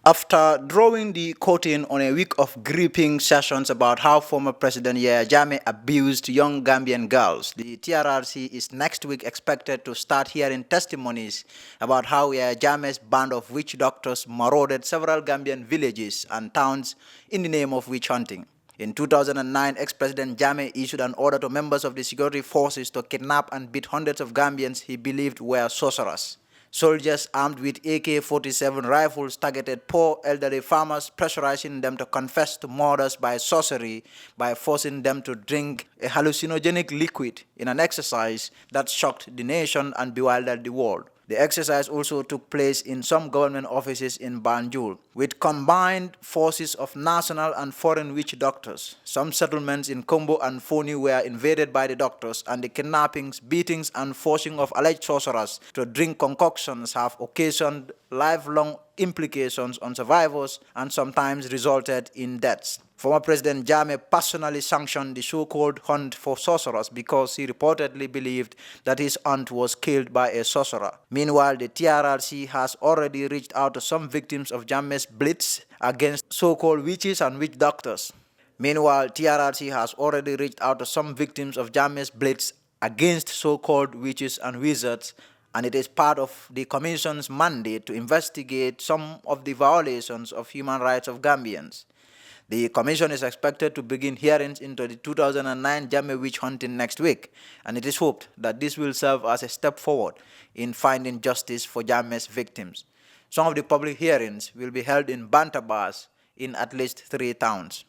After drawing the curtain on a week of gripping sessions about how former President Yahya Jammeh abused young Gambian girls, the TRRC is next week expected to start hearing testimonies about how Yahya Jammeh's band of witch doctors marauded several Gambian villages and towns in the name of witch hunting. In 2009, ex-President Jammeh issued an order to members of the security forces to kidnap and beat hundreds of Gambians he believed were sorcerers. Soldiers armed with AK-47 rifles targeted poor elderly farmers, pressurizing them to confess to murders by sorcery by forcing them to drink a hallucinogenic liquid in an exercise that shocked the nation and bewildered the world. The exercise also took place in some government offices in Banjul. With combined forces of national and foreign witch doctors, some settlements in Kombo and Foni were invaded by the doctors, and the kidnappings, beatings, and forcing of alleged sorcerers to drink concoctions have occasioned lifelong implications on survivors and sometimes resulted in deaths. Former President Jammeh personally sanctioned the so-called hunt for sorcerers because he reportedly believed that his aunt was killed by a sorcerer. Meanwhile, the TRRC has already reached out to some victims of Jammeh's blitz against so-called witches and witch doctors. Meanwhile, TRRC has already reached out to some victims of Jammeh's blitz against so-called witches and wizards, and it is part of the Commission's mandate to investigate some of the violations of human rights of Gambians. The Commission is expected to begin hearings into the 2009 Jammeh witch hunting next week, and it is hoped that this will serve as a step forward in finding justice for Jammeh's victims. Some of the public hearings will be held in Bantabas in at least 3 towns.